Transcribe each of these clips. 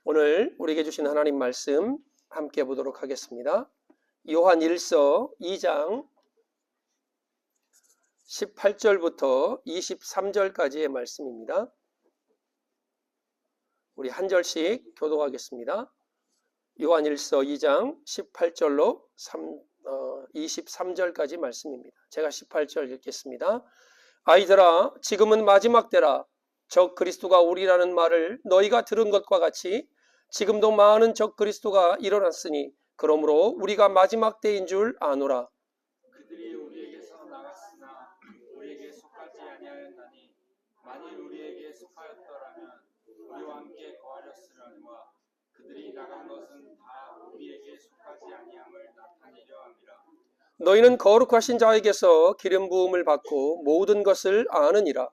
오늘 우리에게 주신 하나님 말씀 함께 보도록 하겠습니다. 요한 1서 2장 18절부터 23절까지의 말씀입니다. 우리 한 절씩 교독하겠습니다. 요한 1서 2장 18절로 23절까지 말씀입니다. 제가 18절 읽겠습니다. 아이들아, 지금은 마지막 때라. 적 그리스도가 오리라는 말을 너희가 들은 것과 같이 지금도 많은 적 그리스도가 일어났으니 그러므로 우리가 마지막 때인 줄 아노라. 그들이 우리에게서 나갔으나 우리에게 속하지 아니하였나니 만일 우리에게 속하였더라면 우리와 함께 거하렸으려니와 그들이 나간 것은 다 우리에게 속하지 아니함을 나타내려 함이라. 너희는 거룩하신 자에게서 기름 부음을 받고 모든 것을 아느니라.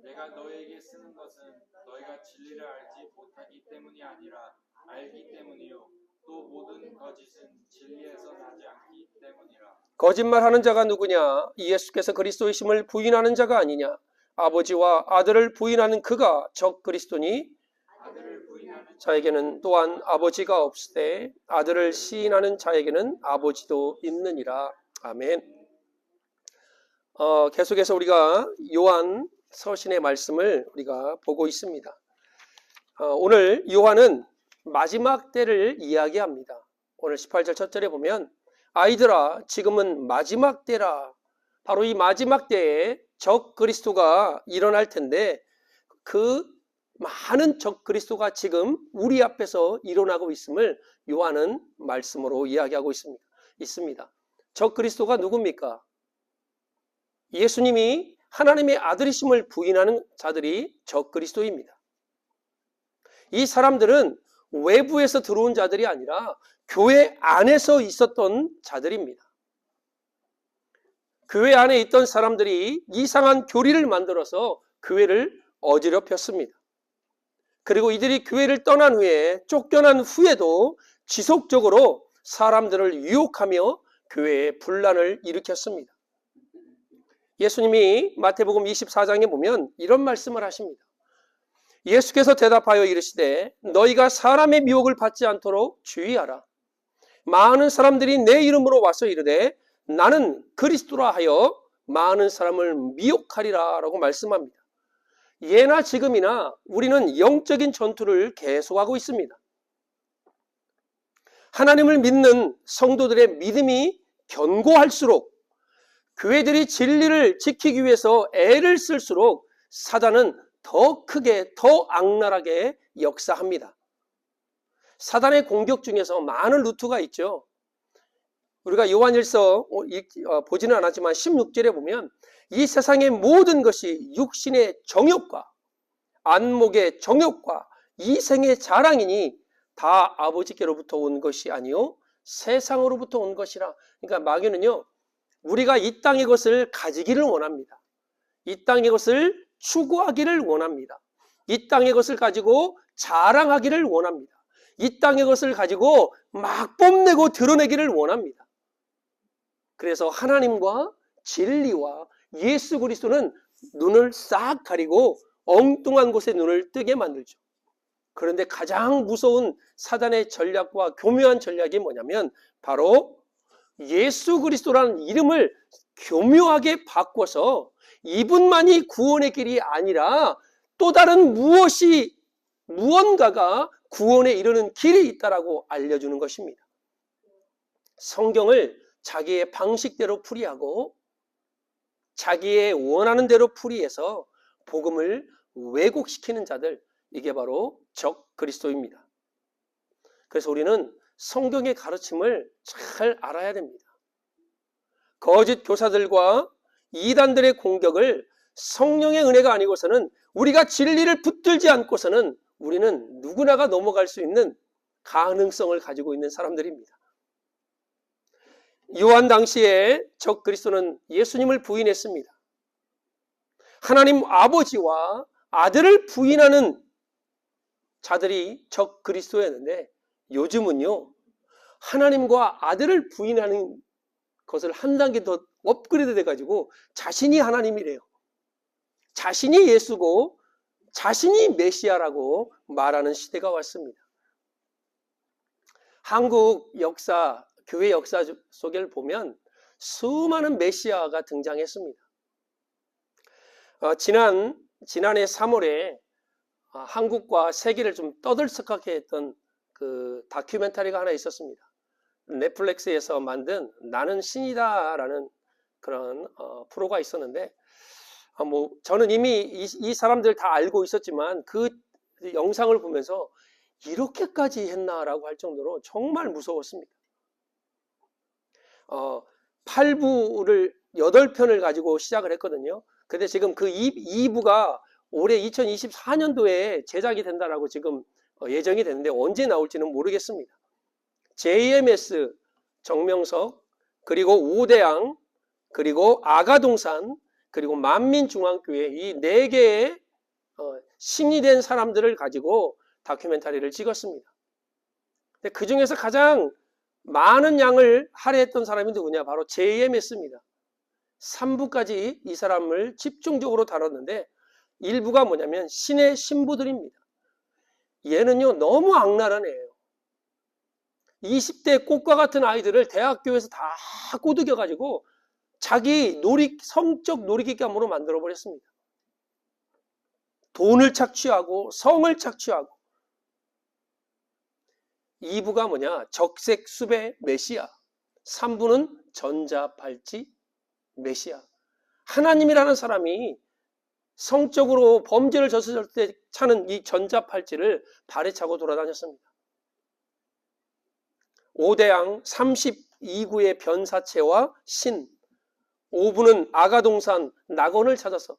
내가 너희에게 쓰는 것은 너희가 진리를 알지 못하기 때문이 아니라 알기 때문이요 또 모든 거짓은 진리에서 나지 않기 때문이라. 거짓말하는 자가 누구냐? 예수께서 그리스도이심을 부인하는 자가 아니냐? 아버지와 아들을 부인하는 그가 적 그리스도니 아들을 부인하는 자에게는 또한 아버지가 없으되 아들을 시인하는 자에게는 아버지도 있느니라. 아멘. 계속해서 우리가 요한 서신의 말씀을 우리가 보고 있습니다. 오늘 요한은 마지막 때를 이야기합니다. 오늘 18절 첫 절에 보면 아이들아, 지금은 마지막 때라. 바로 이 마지막 때에 적 그리스도가 일어날 텐데 그 많은 적 그리스도가 지금 우리 앞에서 일어나고 있음을 요한은 말씀으로 이야기하고 있습니다. 적 그리스도가 누굽니까? 예수님이 하나님의 아들이심을 부인하는 자들이 적 그리스도입니다. 이 사람들은 외부에서 들어온 자들이 아니라 교회 안에서 있었던 자들입니다. 교회 안에 있던 사람들이 이상한 교리를 만들어서 교회를 어지럽혔습니다. 그리고 이들이 교회를 떠난 후에 쫓겨난 후에도 지속적으로 사람들을 유혹하며 교회에 분란을 일으켰습니다. 예수님이 마태복음 24장에 보면 이런 말씀을 하십니다. 예수께서 대답하여 이르시되 너희가 사람의 미혹을 받지 않도록 주의하라. 많은 사람들이 내 이름으로 와서 이르되 나는 그리스도라 하여 많은 사람을 미혹하리라 라고 말씀합니다. 예나 지금이나 우리는 영적인 전투를 계속하고 있습니다. 하나님을 믿는 성도들의 믿음이 견고할수록 교회들이 진리를 지키기 위해서 애를 쓸수록 사단은 더 크게, 더 악랄하게 역사합니다. 사단의 공격 중에서 많은 루트가 있죠. 우리가 요한일서 보지는 않았지만 16절에 보면 이 세상의 모든 것이 육신의 정욕과 안목의 정욕과 이생의 자랑이니 다 아버지께로부터 온 것이 아니요 세상으로부터 온 것이라. 그러니까 마귀는요, 우리가 이 땅의 것을 가지기를 원합니다. 이 땅의 것을 추구하기를 원합니다. 이 땅의 것을 가지고 자랑하기를 원합니다. 이 땅의 것을 가지고 막 뽐내고 드러내기를 원합니다. 그래서 하나님과 진리와 예수 그리스도는 눈을 싹 가리고 엉뚱한 곳에 눈을 뜨게 만들죠. 그런데 가장 무서운 사단의 전략과 교묘한 전략이 뭐냐면 바로 예수 그리스도라는 이름을 교묘하게 바꿔서 이분만이 구원의 길이 아니라 또 다른 무언가가 구원에 이르는 길이 있다라고 알려주는 것입니다. 성경을 자기의 방식대로 풀이하고 자기의 원하는 대로 풀이해서 복음을 왜곡시키는 자들, 이게 바로 적 그리스도입니다. 그래서 우리는 성경의 가르침을 잘 알아야 됩니다. 거짓 교사들과 이단들의 공격을 성령의 은혜가 아니고서는 우리가 진리를 붙들지 않고서는 우리는 누구나가 넘어갈 수 있는 가능성을 가지고 있는 사람들입니다. 요한 당시에 적 그리스도는 예수님을 부인했습니다. 하나님 아버지와 아들을 부인하는 자들이 적 그리스도였는데 요즘은요, 하나님과 아들을 부인하는 것을 한 단계 더 업그레이드 돼가지고 자신이 하나님이래요. 자신이 예수고 자신이 메시아라고 말하는 시대가 왔습니다. 한국 역사, 교회 역사 속을 보면 수많은 메시아가 등장했습니다. 지난해 3월에 한국과 세계를 좀 떠들썩하게 했던 그 다큐멘터리가 하나 있었습니다. 넷플릭스에서 만든 나는 신이다라는 그런 프로가 있었는데, 저는 이미 이 사람들 다 알고 있었지만 그 영상을 보면서 이렇게까지 했나라고 할 정도로 정말 무서웠습니다. 8부를 8편을 가지고 시작을 했거든요. 근데 지금 그 2부가 올해 2024년도에 제작이 된다라고 지금 예정이 됐는데 언제 나올지는 모르겠습니다. JMS 정명석, 그리고 오대양, 그리고 아가동산, 그리고 만민중앙교회, 이 4개의 신이 된 사람들을 가지고 다큐멘터리를 찍었습니다. 근데 그 중에서 가장 많은 양을 할애했던 사람이 누구냐? 바로 JMS입니다. 3부까지 이 사람을 집중적으로 다뤘는데, 1부가 뭐냐면 신의 신부들입니다. 얘는요 너무 악랄한 애예요. 20대 꽃과 같은 아이들을 대학교에서 다 꼬드겨가지고 자기 성적 놀이기감으로 만들어버렸습니다. 돈을 착취하고 성을 착취하고. 2부가 뭐냐? 적색수배 메시아. 3부는 전자발찌 메시아. 하나님이라는 사람이 성적으로 범죄를 저질렀을 때 차는 이 전자팔찌를 발에 차고 돌아다녔습니다. 오대양 32구의 변사체와 신, 5부는 아가동산 낙원을 찾아서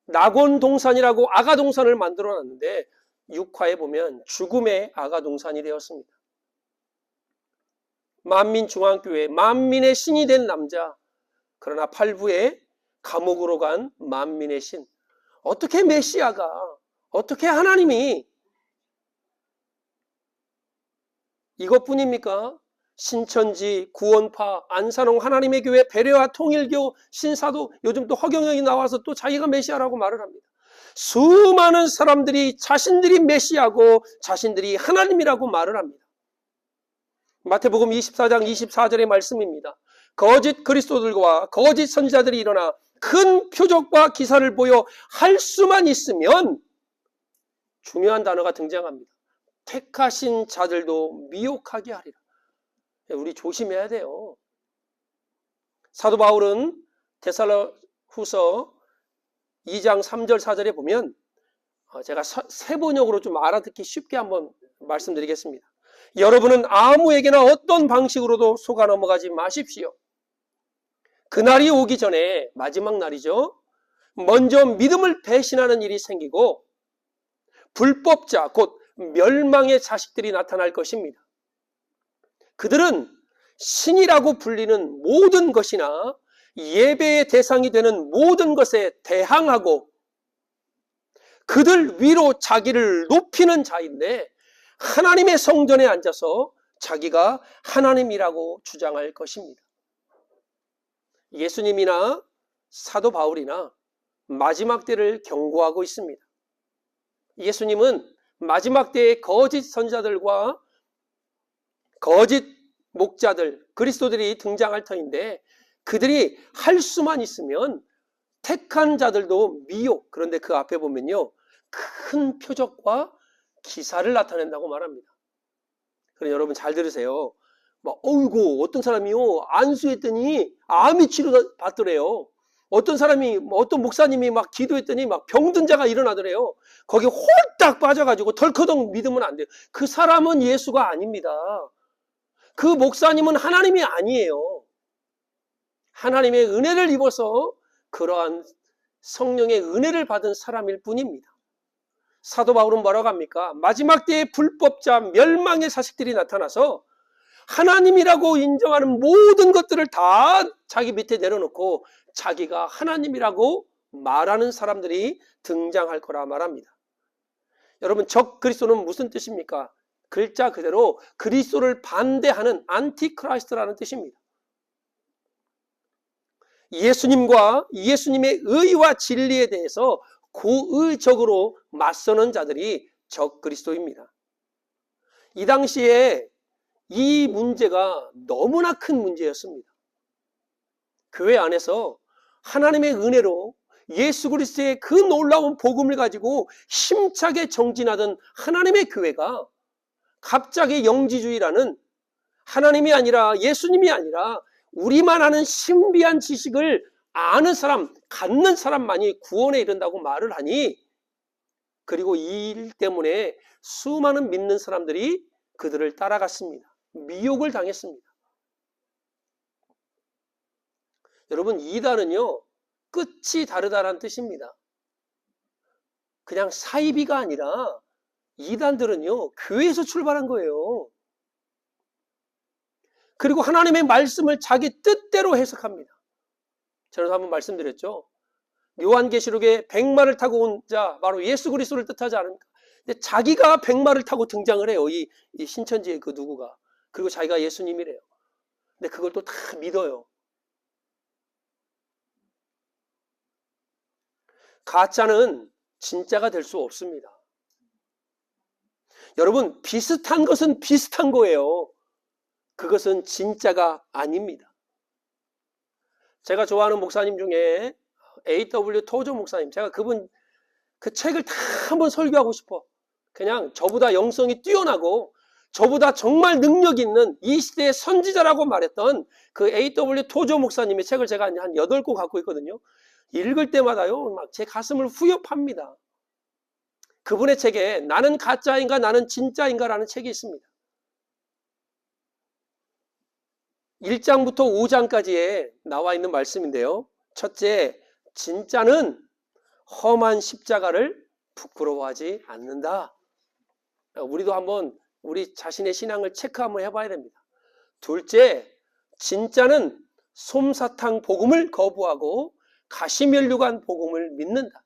낙원동산이라고 아가동산을 만들어놨는데 6화에 보면 죽음의 아가동산이 되었습니다. 만민중앙교회 만민의 신이 된 남자, 그러나 8부에 감옥으로 간 만민의 신. 어떻게 메시아가, 어떻게 하나님이 이것뿐입니까? 신천지, 구원파, 안산홍 하나님의 교회, 배려와 통일교, 신사도, 요즘 또 허경영이 나와서 또 자기가 메시아라고 말을 합니다. 수많은 사람들이 자신들이 메시아고 자신들이 하나님이라고 말을 합니다. 마태복음 24장 24절의 말씀입니다. 거짓 그리스도들과 거짓 선지자들이 일어나 큰 표적과 기사를 보여 할 수만 있으면, 중요한 단어가 등장합니다. 택하신 자들도 미혹하게 하리라. 우리 조심해야 돼요. 사도 바울은 데살로후서 2장 3절 4절에 보면, 제가 세번역으로 좀 알아듣기 쉽게 한번 말씀드리겠습니다. 여러분은 아무에게나 어떤 방식으로도 속아 넘어가지 마십시오. 그날이 오기 전에, 마지막 날이죠, 먼저 믿음을 배신하는 일이 생기고 불법자 곧 멸망의 자식들이 나타날 것입니다. 그들은 신이라고 불리는 모든 것이나 예배의 대상이 되는 모든 것에 대항하고 그들 위로 자기를 높이는 자인데, 하나님의 성전에 앉아서 자기가 하나님이라고 주장할 것입니다. 예수님이나 사도 바울이나 마지막 때를 경고하고 있습니다. 예수님은 마지막 때의 거짓 선지자들과 거짓 목자들, 그리스도들이 등장할 터인데, 그들이 할 수만 있으면 택한 자들도 미혹, 그런데 그 앞에 보면요 큰 표적과 기사를 나타낸다고 말합니다. 그럼 여러분 잘 들으세요. 어이구, 어떤 사람이요 안수했더니 암이 치료받더래요. 어떤 사람이, 어떤 목사님이 막 기도했더니 막 병든 자가 일어나더래요. 거기 홀딱 빠져가지고 덜커덩 믿으면 안 돼요. 그 사람은 예수가 아닙니다. 그 목사님은 하나님이 아니에요. 하나님의 은혜를 입어서 그러한 성령의 은혜를 받은 사람일 뿐입니다. 사도 바울은 뭐라고 합니까? 마지막 때의 불법자 멸망의 자식들이 나타나서 하나님이라고 인정하는 모든 것들을 다 자기 밑에 내려놓고 자기가 하나님이라고 말하는 사람들이 등장할 거라 말합니다. 여러분, 적 그리스도는 무슨 뜻입니까? 글자 그대로 그리스도를 반대하는 안티크라이스트라는 뜻입니다. 예수님과 예수님의 의와 진리에 대해서 고의적으로 맞서는 자들이 적 그리스도입니다. 이 당시에 이 문제가 너무나 큰 문제였습니다. 교회 안에서 하나님의 은혜로 예수 그리스도의 그 놀라운 복음을 가지고 힘차게 정진하던 하나님의 교회가 갑자기 영지주의라는 하나님이 아니라 예수님이 아니라 우리만 아는 신비한 지식을 아는 사람, 갖는 사람만이 구원에 이른다고 말을 하니, 그리고 이 일 때문에 수많은 믿는 사람들이 그들을 따라갔습니다. 미혹을 당했습니다. 여러분, 이단은요, 끝이 다르다는 뜻입니다. 그냥 사이비가 아니라 이단들은요, 교회에서 출발한 거예요. 그리고 하나님의 말씀을 자기 뜻대로 해석합니다. 저는 한번 말씀드렸죠. 요한계시록에 백마를 타고 온 자, 바로 예수 그리스도를 뜻하지 않습니까? 근데 자기가 백마를 타고 등장을 해요. 이 신천지의 그 누구가. 그리고 자기가 예수님이래요. 근데 그걸 또 다 믿어요. 가짜는 진짜가 될 수 없습니다. 여러분, 비슷한 것은 비슷한 거예요. 그것은 진짜가 아닙니다. 제가 좋아하는 목사님 중에 A.W. 토저 목사님, 제가 그분 그 책을 다 한번 설교하고 싶어. 그냥 저보다 영성이 뛰어나고 저보다 정말 능력 있는 이 시대의 선지자라고 말했던 그 A.W. 토저 목사님의 책을 제가 한 8권 갖고 있거든요. 읽을 때마다요, 막 제 가슴을 후협합니다. 그분의 책에 나는 가짜인가 나는 진짜인가라는 책이 있습니다. 1장부터 5장까지에 나와 있는 말씀인데요. 첫째, 진짜는 험한 십자가를 부끄러워하지 않는다. 우리도 한번 우리 자신의 신앙을 체크 한번 해봐야 됩니다. 둘째, 진짜는 솜사탕 복음을 거부하고 가시면류관 복음을 믿는다.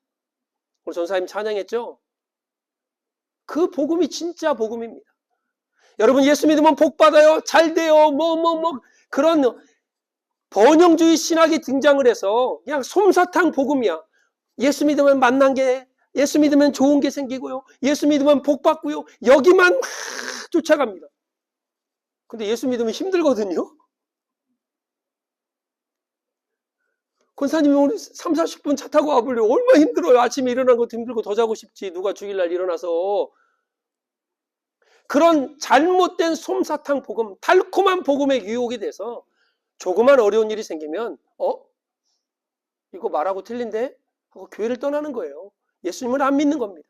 오늘 전사님 찬양했죠? 그 복음이 진짜 복음입니다. 여러분, 예수 믿으면 복 받아요, 잘 돼요, 그런 번영주의 신학이 등장을 해서 그냥 솜사탕 복음이야. 예수 믿으면 만난 게, 예수 믿으면 좋은 게 생기고요, 예수 믿으면 복 받고요, 여기만 막 쫓아갑니다. 근데 예수 믿으면 힘들거든요. 권사님이 오늘 3, 40분 차 타고 와보려 얼마나 힘들어요. 아침에 일어난 것도 힘들고 더 자고 싶지. 누가 주일날 일어나서. 그런 잘못된 솜사탕 복음, 달콤한 복음에 유혹이 돼서 조그만 어려운 일이 생기면 이거 말하고 틀린데? 하고 교회를 떠나는 거예요. 예수님을 안 믿는 겁니다.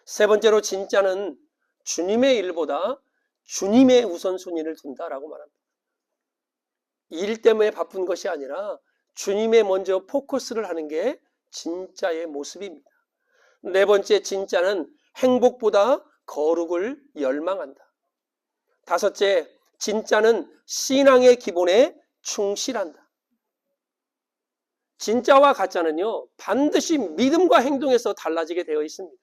세 번째로, 진짜는 주님의 일보다 주님의 우선순위를 둔다라고 말합니다. 일 때문에 바쁜 것이 아니라 주님의 먼저 포커스를 하는 게 진짜의 모습입니다. 네 번째, 진짜는 행복보다 거룩을 열망한다. 다섯째, 진짜는 신앙의 기본에 충실한다. 진짜와 가짜는요, 반드시 믿음과 행동에서 달라지게 되어 있습니다.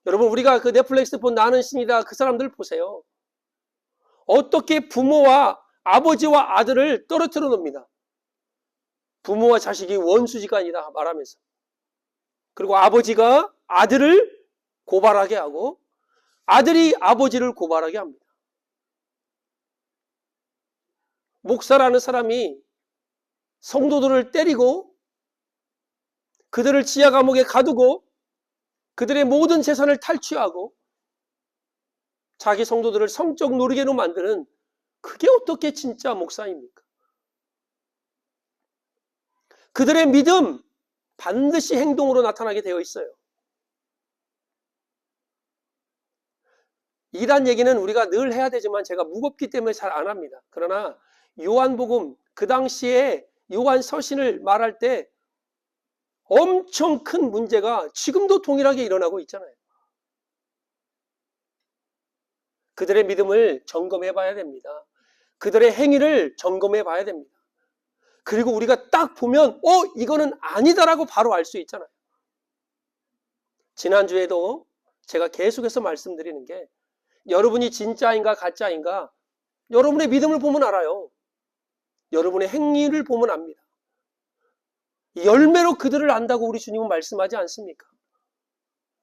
여러분, 우리가 그 넷플릭스 본 나는 신이다, 그 사람들 보세요. 어떻게 부모와 아버지와 아들을 떨어뜨려 놓습니다. 부모와 자식이 원수지가 아니다 말하면서. 그리고 아버지가 아들을 고발하게 하고 아들이 아버지를 고발하게 합니다. 목사라는 사람이 성도들을 때리고 그들을 지하 감옥에 가두고 그들의 모든 재산을 탈취하고 자기 성도들을 성적 노리개로 만드는, 그게 어떻게 진짜 목사입니까? 그들의 믿음 반드시 행동으로 나타나게 되어 있어요. 이란 얘기는 우리가 늘 해야 되지만 제가 무겁기 때문에 잘 안 합니다. 그러나 요한복음, 그 당시에 요한 서신을 말할 때 엄청 큰 문제가 지금도 동일하게 일어나고 있잖아요. 그들의 믿음을 점검해 봐야 됩니다. 그들의 행위를 점검해 봐야 됩니다. 그리고 우리가 딱 보면 이거는 아니다라고 바로 알 수 있잖아요. 지난주에도 제가 계속해서 말씀드리는 게, 여러분이 진짜인가 가짜인가 여러분의 믿음을 보면 알아요. 여러분의 행위를 보면 압니다. 열매로 그들을 안다고 우리 주님은 말씀하지 않습니까?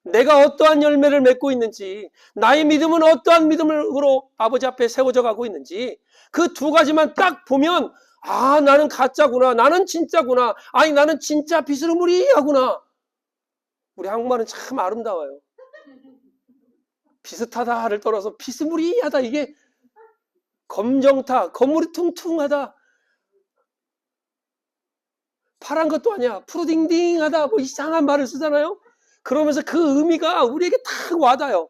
내가 어떠한 열매를 맺고 있는지, 나의 믿음은 어떠한 믿음으로 아버지 앞에 세워져 가고 있는지, 그 두 가지만 딱 보면, 아, 나는 가짜구나, 나는 진짜구나, 아니, 나는 진짜 비스무리하구나. 우리 한국말은 참 아름다워요. 비슷하다를 떠나서 비스무리하다, 이게 검정타, 건물이 퉁퉁하다, 파란 것도 아니야, 푸르딩딩하다, 뭐 이상한 말을 쓰잖아요. 그러면서 그 의미가 우리에게 탁 와닿아요.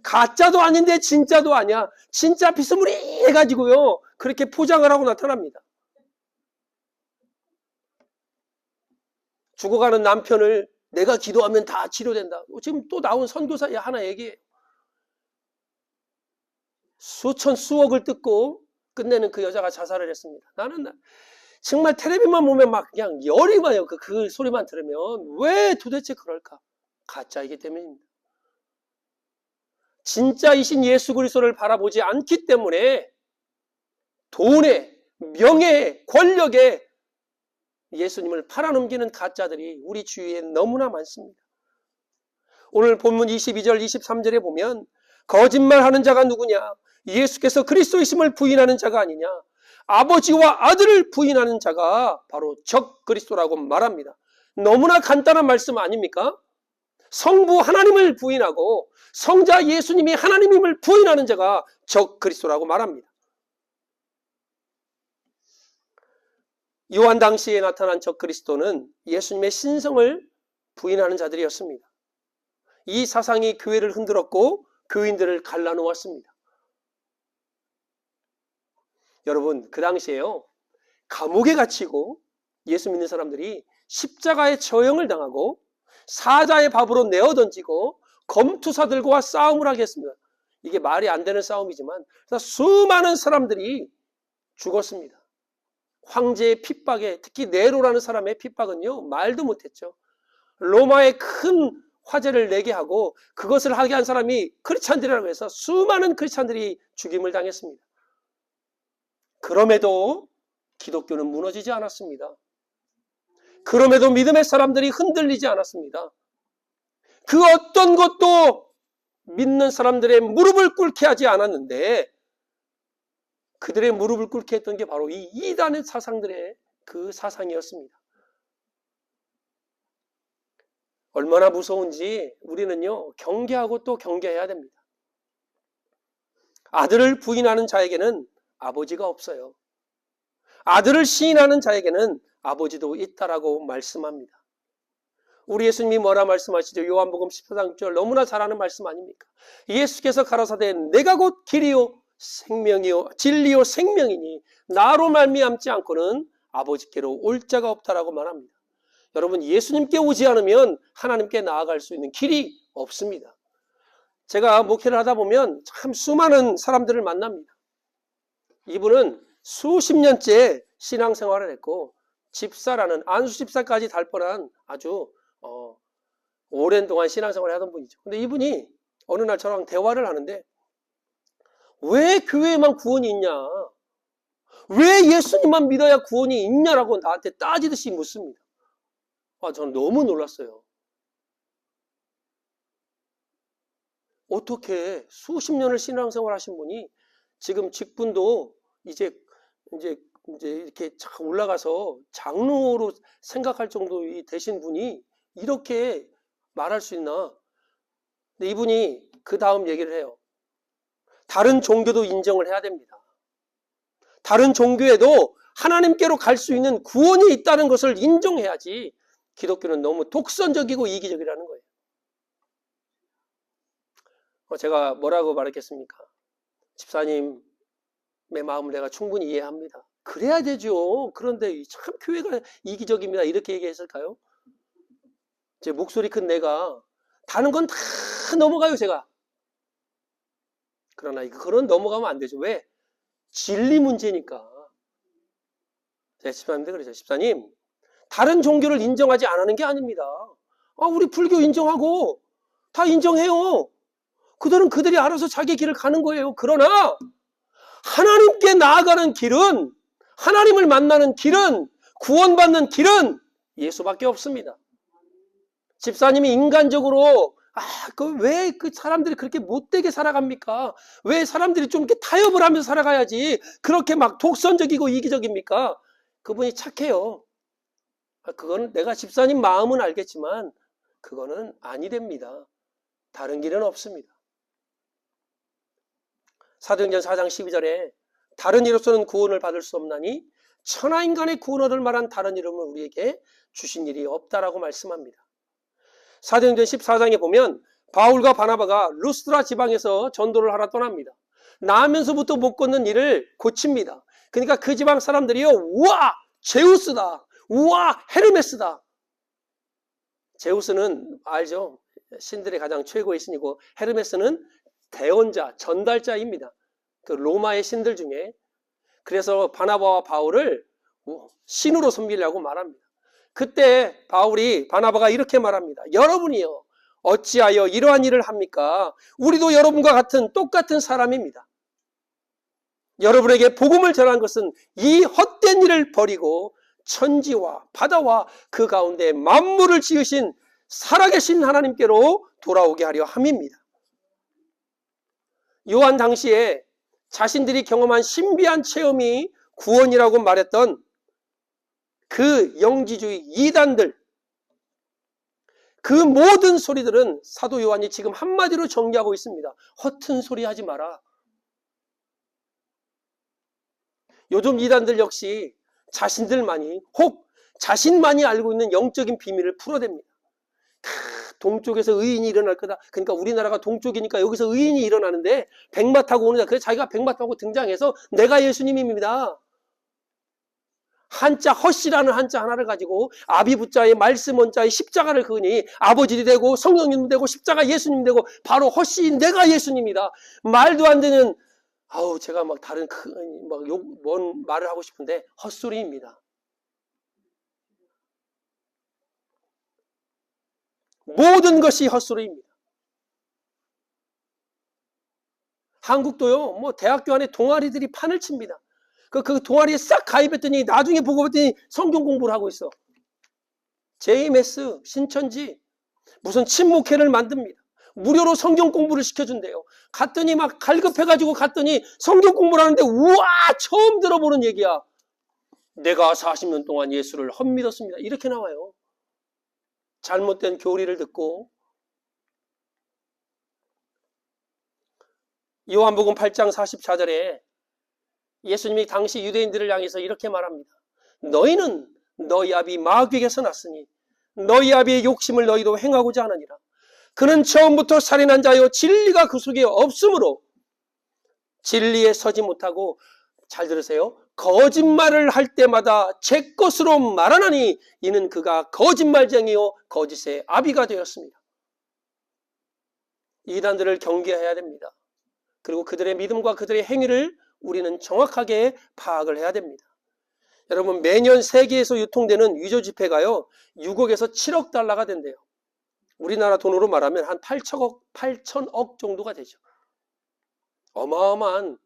가짜도 아닌데 진짜도 아니야. 진짜 비스무리해가지고요, 그렇게 포장을 하고 나타납니다. 죽어가는 남편을 내가 기도하면 다 치료된다. 지금 또 나온 선교사 하나 얘기해요. 수천 수억을 뜯고 끝내는 그 여자가 자살을 했습니다. 나는 정말 텔레비만 보면 막 그냥 열이 나요. 그 소리만 들으면. 왜 도대체 그럴까? 가짜이기 때문입니다. 진짜이신 예수 그리스도를 바라보지 않기 때문에 돈에, 명예에, 권력에 예수님을 팔아넘기는 가짜들이 우리 주위에 너무나 많습니다. 오늘 본문 22절, 23절에 보면 거짓말하는 자가 누구냐? 예수께서 그리스도이심을 부인하는 자가 아니냐? 아버지와 아들을 부인하는 자가 바로 적 그리스도라고 말합니다. 너무나 간단한 말씀 아닙니까? 성부 하나님을 부인하고 성자 예수님이 하나님임을 부인하는 자가 적 그리스도라고 말합니다. 요한 당시에 나타난 적 그리스도는 예수님의 신성을 부인하는 자들이었습니다. 이 사상이 교회를 흔들었고 교인들을 갈라놓았습니다. 여러분, 그 당시에요, 감옥에 갇히고 예수 믿는 사람들이 십자가의 처형을 당하고 사자의 밥으로 내어던지고 검투사들과 싸움을 하게 했습니다. 이게 말이 안 되는 싸움이지만 수많은 사람들이 죽었습니다. 황제의 핍박에, 특히 네로라는 사람의 핍박은요, 말도 못했죠. 로마에 큰 화제를 내게 하고 그것을 하게 한 사람이 크리스찬들이라고 해서 수많은 크리스찬들이 죽임을 당했습니다. 그럼에도 기독교는 무너지지 않았습니다. 그럼에도 믿음의 사람들이 흔들리지 않았습니다. 그 어떤 것도 믿는 사람들의 무릎을 꿇게 하지 않았는데, 그들의 무릎을 꿇게 했던 게 바로 이 이단의 사상들의 그 사상이었습니다. 얼마나 무서운지 우리는요, 경계하고 또 경계해야 됩니다. 아들을 부인하는 자에게는 아버지가 없어요. 아들을 시인하는 자에게는 아버지도 있다라고 말씀합니다. 우리 예수님이 뭐라 말씀하시죠? 요한복음 14장 6절, 너무나 잘 아는 말씀 아닙니까? 예수께서 가라사대 내가 곧 길이요 생명이요 진리요 생명이니 나로 말미암지 않고는 아버지께로 올 자가 없다라고 말합니다. 여러분, 예수님께 오지 않으면 하나님께 나아갈 수 있는 길이 없습니다. 제가 목회를 하다 보면 참 수많은 사람들을 만납니다. 이분은 수십 년째 신앙생활을 했고 집사라는, 안수 집사까지 달 뻔한 아주 오랜 동안 신앙생활을 하던 분이죠. 근데 이분이 어느 날 저랑 대화를 하는데, 왜 교회에만 구원이 있냐, 왜 예수님만 믿어야 구원이 있냐라고 나한테 따지듯이 묻습니다. 저는 너무 놀랐어요. 어떻게 수십 년을 신앙생활 하신 분이 지금 직분도 이제 이렇게 착 올라가서 장로로 생각할 정도 되신 분이 이렇게 말할 수 있나? 근데 이분이 그 다음 얘기를 해요. 다른 종교도 인정을 해야 됩니다. 다른 종교에도 하나님께로 갈 수 있는 구원이 있다는 것을 인정해야지 기독교는 너무 독선적이고 이기적이라는 거예요. 제가 뭐라고 말했겠습니까? 집사님의 마음을 내가 충분히 이해합니다. 그래야 되죠. 그런데 참 교회가 이기적입니다. 이렇게 얘기했을까요? 제 목소리 큰 내가 다른 건 다 넘어가요, 제가. 그러나 그런 넘어가면 안 되죠. 왜? 진리 문제니까. 제가 집사님한테 그러죠. 집사님, 다른 종교를 인정하지 않는 게 아닙니다. 우리 불교 인정하고 다 인정해요. 그들은 그들이 알아서 자기 길을 가는 거예요. 그러나 하나님께 나아가는 길은, 하나님을 만나는 길은, 구원받는 길은 예수밖에 없습니다. 집사님이 인간적으로 왜 그 사람들이 그렇게 못되게 살아갑니까? 왜 사람들이 좀 이렇게 타협을 하면서 살아가야지 그렇게 막 독선적이고 이기적입니까? 그분이 착해요. 그건 내가 집사님 마음은 알겠지만 그거는 아니됩니다. 다른 길은 없습니다. 사도행전 4장 12절에 다른 이로서는 구원을 받을 수 없나니 천하인간의 구원 얻을 만한 다른 이름을 우리에게 주신 일이 없다라고 말씀합니다. 사도행전 14장에 보면 바울과 바나바가 루스드라 지방에서 전도를 하러 떠납니다. 나면서부터 못 걷는 일을 고칩니다. 그러니까 그 지방 사람들이요, 우와 제우스다, 우와 헤르메스다. 제우스는 알죠? 신들의 가장 최고의 신이고, 헤르메스는 대원자, 전달자입니다. 그 로마의 신들 중에. 그래서 바나바와 바울을 신으로 섬기려고 말합니다. 그때 바나바가 이렇게 말합니다. 여러분이요, 어찌하여 이러한 일을 합니까? 우리도 여러분과 같은 똑같은 사람입니다. 여러분에게 복음을 전한 것은 이 헛된 일을 버리고 천지와 바다와 그 가운데 만물을 지으신 살아계신 하나님께로 돌아오게 하려 함입니다. 요한 당시에 자신들이 경험한 신비한 체험이 구원이라고 말했던 그 영지주의 이단들, 그 모든 소리들은 사도 요한이 지금 한마디로 정리하고 있습니다. 허튼 소리 하지 마라. 요즘 이단들 역시 자신들만이, 혹 자신만이 알고 있는 영적인 비밀을 풀어댑니다. 동쪽에서 의인이 일어날 거다. 그러니까 우리나라가 동쪽이니까 여기서 의인이 일어나는데 백마 타고 오는 자. 그래서 자기가 백마 타고 등장해서 내가 예수님입니다. 한자 헛씨라는 한자 하나를 가지고 아비부자에 말씀 원자에 십자가를 그으니 아버지도 되고 성령님도 되고 십자가 예수님 되고 바로 헛씨인 내가 예수님이다. 말도 안 되는, 제가 막 다른 뭔 말을 하고 싶은데 헛소리입니다. 모든 것이 헛소리입니다. 한국도요, 대학교 안에 동아리들이 판을 칩니다. 그 동아리에 싹 가입했더니 나중에 보고 봤더니 성경 공부를 하고 있어. JMS, 신천지, 무슨 친목회를 만듭니다. 무료로 성경 공부를 시켜준대요. 갔더니 막 갈급해가지고 갔더니 성경 공부를 하는데 우와 처음 들어보는 얘기야. 내가 40년 동안 예수를 헛믿었습니다. 이렇게 나와요. 잘못된 교리를 듣고. 요한복음 8장 44절에 예수님이 당시 유대인들을 향해서 이렇게 말합니다. 너희는 너희 아비 마귀에게서 났으니 너희 아비의 욕심을 너희도 행하고자 하느니라. 그는 처음부터 살인한 자요 진리가 그 속에 없으므로 진리에 서지 못하고, 잘 들으세요, 거짓말을 할 때마다 제 것으로 말하나니 이는 그가 거짓말쟁이요 거짓의 아비가 되었습니다. 이단들을 경계해야 됩니다. 그리고 그들의 믿음과 그들의 행위를 우리는 정확하게 파악을 해야 됩니다. 여러분, 매년 세계에서 유통되는 위조 지폐가요 6억에서 7억 달러가 된대요. 우리나라 돈으로 말하면 한 8천억 정도가 되죠. 어마어마한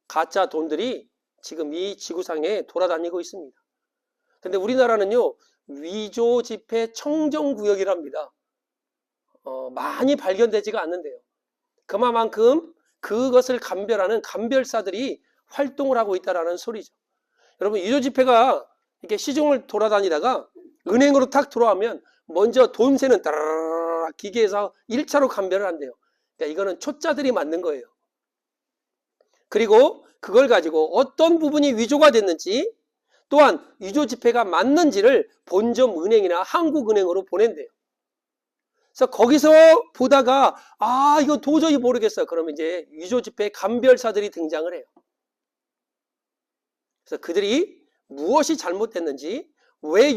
가짜 돈들이 지금 이 지구상에 돌아다니고 있습니다. 근데 우리나라는요 위조 지폐 청정구역이랍니다. 많이 발견되지가 않는데요. 그만큼 그것을 감별하는 감별사들이 활동을 하고 있다는 소리죠. 여러분, 위조 지폐가 이렇게 시중을 돌아다니다가 은행으로 탁 들어오면 먼저 돈 세는 따라라라 기계에서 1차로 감별을 한대요. 그러니까 이거는 초짜들이 만든 거예요. 그리고 그걸 가지고 어떤 부분이 위조가 됐는지, 또한 위조 지폐가 맞는지를 본점 은행이나 한국은행으로 보낸대요. 그래서 거기서 보다가 이거 도저히 모르겠어. 그러면 이제 위조 지폐 감별사들이 등장을 해요. 그래서 그들이 무엇이 잘못됐는지, 왜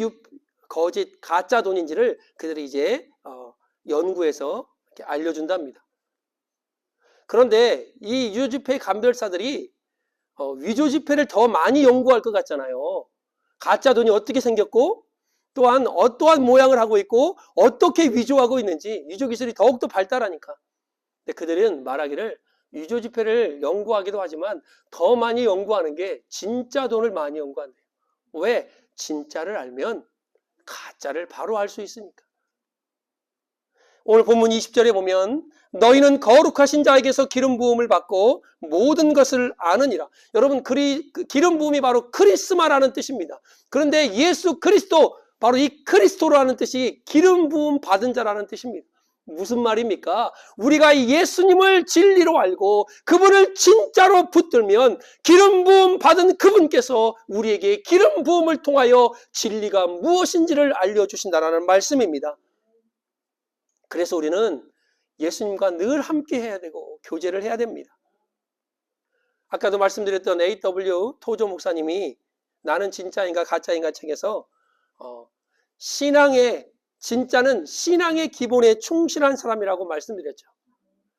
거짓 가짜 돈인지를 그들이 이제 연구해서 이렇게 알려준답니다. 그런데 이 위조 지폐 감별사들이 위조 지폐를 더 많이 연구할 것 같잖아요. 가짜 돈이 어떻게 생겼고, 또한 어떠한 모양을 하고 있고, 어떻게 위조하고 있는지 위조 기술이 더욱더 발달하니까. 근데 그들은 말하기를 위조 지폐를 연구하기도 하지만 더 많이 연구하는 게 진짜 돈을 많이 연구한대요. 왜? 진짜를 알면 가짜를 바로 알 수 있으니까. 오늘 본문 20절에 보면 너희는 거룩하신 자에게서 기름 부음을 받고 모든 것을 아느니라. 여러분, 기름 부음이 바로 크리스마라는 뜻입니다. 그런데 예수 그리스도, 바로 이 그리스도라는 뜻이 기름 부음 받은 자라는 뜻입니다. 무슨 말입니까? 우리가 예수님을 진리로 알고 그분을 진짜로 붙들면 기름 부음 받은 그분께서 우리에게 기름 부음을 통하여 진리가 무엇인지를 알려주신다는 말씀입니다. 그래서 우리는 예수님과 늘 함께 해야 되고 교제를 해야 됩니다. 아까도 말씀드렸던 A.W. 토조 목사님이 나는 진짜인가 가짜인가 책에서 진짜는 신앙의 기본에 충실한 사람이라고 말씀드렸죠.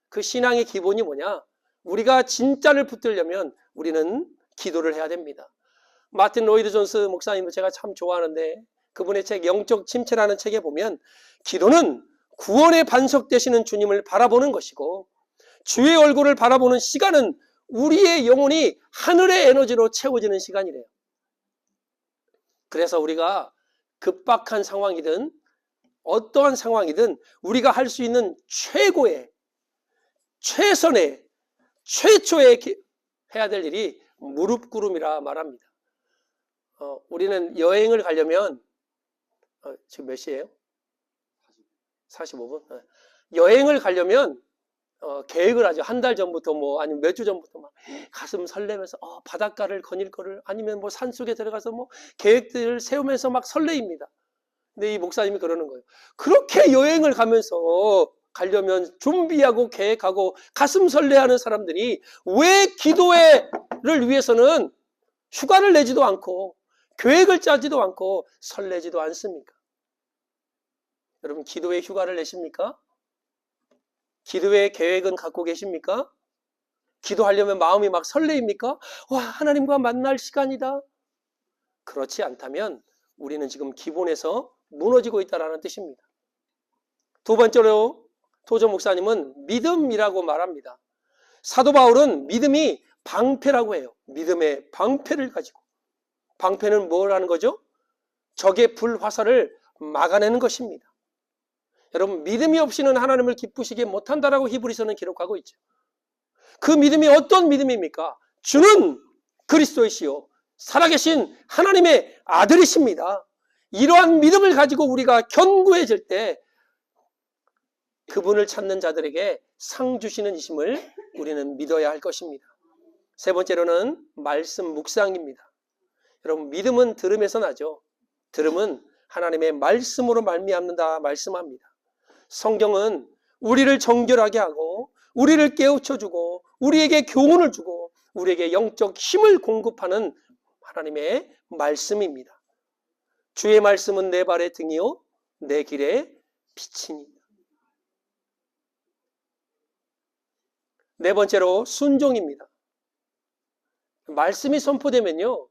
그 신앙의 기본이 뭐냐? 우리가 진짜를 붙들려면 우리는 기도를 해야 됩니다. 마틴 로이드 존스 목사님도 제가 참 좋아하는데 그분의 책 영적 침체라는 책에 보면 기도는 구원의 반석 되시는 주님을 바라보는 것이고 주의 얼굴을 바라보는 시간은 우리의 영혼이 하늘의 에너지로 채워지는 시간이래요. 그래서 우리가 급박한 상황이든 어떠한 상황이든 우리가 할 수 있는 최고의, 최선의, 최초의 해야 될 일이 무릎 꿇음이라 말합니다. 우리는 여행을 가려면 지금 몇 시예요? 45분? 여행을 가려면 계획을 하죠. 한 달 전부터 아니면 몇 주 전부터 막 가슴 설레면서 바닷가를 거닐 거를 아니면 산속에 들어가서 계획들을 세우면서 막 설레입니다. 근데 이 목사님이 그러는 거예요. 그렇게 여행을 가려면 준비하고 계획하고 가슴 설레하는 사람들이 왜 기도를 위해서는 휴가를 내지도 않고 계획을 짜지도 않고 설레지도 않습니까? 여러분, 기도의 휴가를 내십니까? 기도의 계획은 갖고 계십니까? 기도하려면 마음이 막 설레입니까? 와, 하나님과 만날 시간이다. 그렇지 않다면 우리는 지금 기본에서 무너지고 있다는 뜻입니다. 두 번째로 토조 목사님은 믿음이라고 말합니다. 사도 바울은 믿음이 방패라고 해요. 믿음의 방패를 가지고. 방패는 뭘 하는 거죠? 적의 불화살을 막아내는 것입니다. 여러분, 믿음이 없이는 하나님을 기쁘시게 못한다라고 히브리서는 기록하고 있죠. 그 믿음이 어떤 믿음입니까? 주는 그리스도이시요 살아계신 하나님의 아들이십니다. 이러한 믿음을 가지고 우리가 견고해질 때 그분을 찾는 자들에게 상 주시는 이심을 우리는 믿어야 할 것입니다. 세 번째로는 말씀 묵상입니다. 여러분, 믿음은 들음에서 나죠. 들음은 하나님의 말씀으로 말미암는다 말씀합니다. 성경은 우리를 정결하게 하고 우리를 깨우쳐주고 우리에게 교훈을 주고 우리에게 영적 힘을 공급하는 하나님의 말씀입니다. 주의 말씀은 내 발의 등이요 내 길의 빛이니. 네 번째로 순종입니다. 말씀이 선포되면요,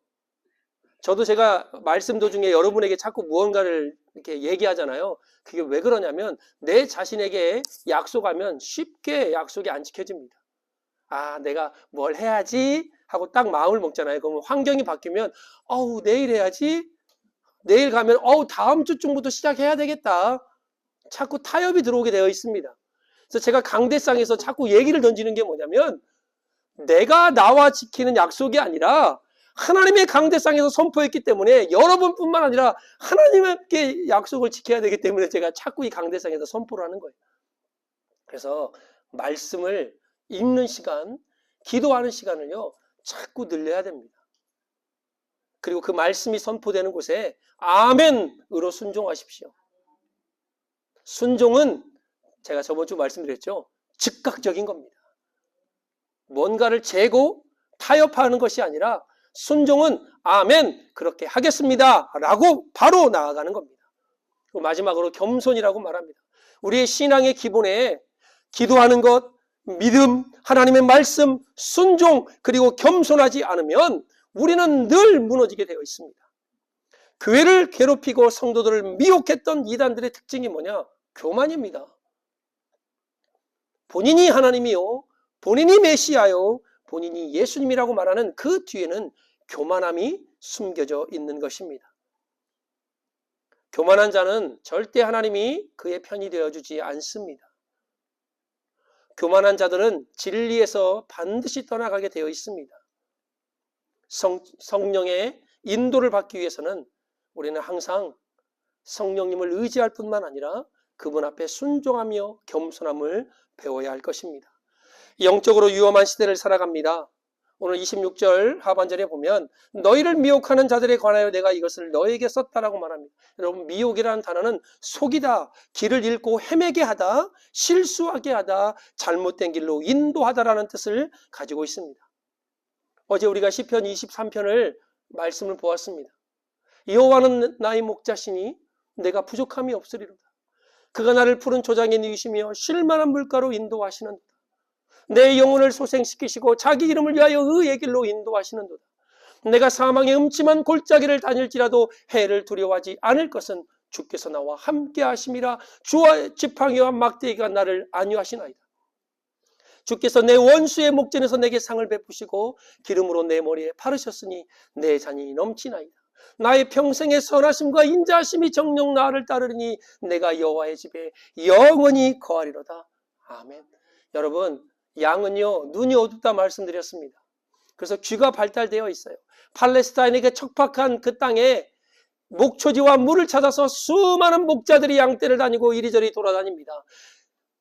저도 제가 말씀 도중에 여러분에게 자꾸 무언가를 이렇게 얘기하잖아요. 그게 왜 그러냐면 내 자신에게 약속하면 쉽게 약속이 안 지켜집니다. 내가 뭘 해야지 하고 딱 마음을 먹잖아요. 그러면 환경이 바뀌면 내일 해야지. 내일 가면 다음 주쯤부터 시작해야 되겠다. 자꾸 타협이 들어오게 되어 있습니다. 그래서 제가 강대상에서 자꾸 얘기를 던지는 게 뭐냐면 내가 나와 지키는 약속이 아니라 하나님의 강대상에서 선포했기 때문에 여러분뿐만 아니라 하나님께 약속을 지켜야 되기 때문에 제가 자꾸 이 강대상에서 선포를 하는 거예요. 그래서 말씀을 읽는 시간, 기도하는 시간을요 자꾸 늘려야 됩니다. 그리고 그 말씀이 선포되는 곳에 아멘으로 순종하십시오. 순종은 제가 저번 주 말씀드렸죠. 즉각적인 겁니다. 뭔가를 재고 타협하는 것이 아니라 순종은 아멘 그렇게 하겠습니다 라고 바로 나아가는 겁니다. 그리고 마지막으로 겸손이라고 말합니다. 우리의 신앙의 기본에 기도하는 것, 믿음, 하나님의 말씀, 순종 그리고 겸손하지 않으면 우리는 늘 무너지게 되어 있습니다. 교회를 괴롭히고 성도들을 미혹했던 이단들의 특징이 뭐냐? 교만입니다. 본인이 하나님이요, 본인이 메시아요, 본인이 예수님이라고 말하는 그 뒤에는 교만함이 숨겨져 있는 것입니다. 교만한 자는 절대 하나님이 그의 편이 되어주지 않습니다. 교만한 자들은 진리에서 반드시 떠나가게 되어 있습니다. 성령의 인도를 받기 위해서는 우리는 항상 성령님을 의지할 뿐만 아니라 그분 앞에 순종하며 겸손함을 배워야 할 것입니다. 영적으로 위험한 시대를 살아갑니다. 오늘 26절 하반절에 보면 너희를 미혹하는 자들에 관하여 내가 이것을 너에게 썼다라고 말합니다. 여러분, 미혹이라는 단어는 속이다, 길을 잃고 헤매게 하다, 실수하게 하다, 잘못된 길로 인도하다라는 뜻을 가지고 있습니다. 어제 우리가 시편 23편을 말씀을 보았습니다. 여호와는 나의 목자시니 내가 부족함이 없으리로다. 그가 나를 푸른 조장에 누이시며 쉴만한 물가로 인도하시는도다. 내 영혼을 소생시키시고 자기 이름을 위하여 의의 길로 인도하시는도다. 내가 사망의 음침한 골짜기를 다닐지라도 해를 두려워하지 않을 것은 주께서 나와 함께 하심이라. 주와 지팡이와 막대기가 나를 안위하시나이다. 주께서 내 원수의 목전에서 내게 상을 베푸시고 기름으로 내 머리에 바르셨으니 내 잔이 넘치나이다. 나의 평생의 선하심과 인자하심이 정녕 나를 따르니 내가 여호와의 집에 영원히 거하리로다. 아멘. 여러분, 양은요 눈이 어둡다 말씀드렸습니다. 그래서 귀가 발달되어 있어요. 팔레스타인에게 척박한 그 땅에 목초지와 물을 찾아서 수많은 목자들이 양떼를 다니고 이리저리 돌아다닙니다.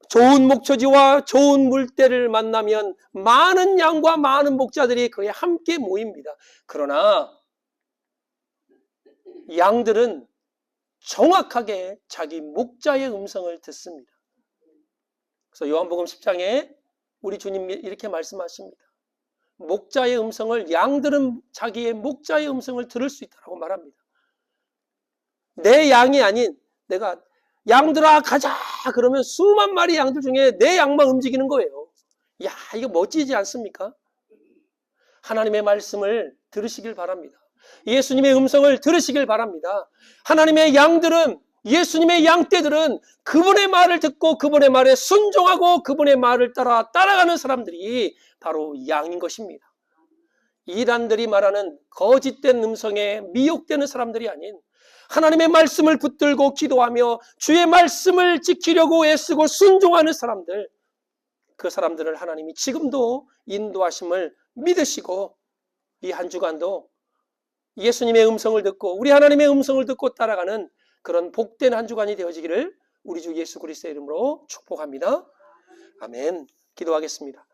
좋은 목초지와 좋은 물대를 만나면 많은 양과 많은 목자들이 그에 함께 모입니다. 그러나 양들은 정확하게 자기 목자의 음성을 듣습니다. 그래서 요한복음 10장에 우리 주님이 이렇게 말씀하십니다. 목자의 음성을, 양들은 자기의 목자의 음성을 들을 수 있다고 말합니다. 내 양이 아닌, 내가 양들아 가자 그러면 수만 마리 양들 중에 내 양만 움직이는 거예요. 야, 이거 멋지지 않습니까? 하나님의 말씀을 들으시길 바랍니다. 예수님의 음성을 들으시길 바랍니다. 하나님의 양들은, 예수님의 양떼들은 그분의 말을 듣고 그분의 말에 순종하고 그분의 말을 따라가는 사람들이 바로 양인 것입니다. 이단들이 말하는 거짓된 음성에 미혹되는 사람들이 아닌 하나님의 말씀을 붙들고 기도하며 주의 말씀을 지키려고 애쓰고 순종하는 사람들, 그 사람들을 하나님이 지금도 인도하심을 믿으시고 이 한 주간도 예수님의 음성을 듣고 우리 하나님의 음성을 듣고 따라가는 그런 복된 한 주간이 되어지기를 우리 주 예수 그리스도의 이름으로 축복합니다. 아멘. 기도하겠습니다.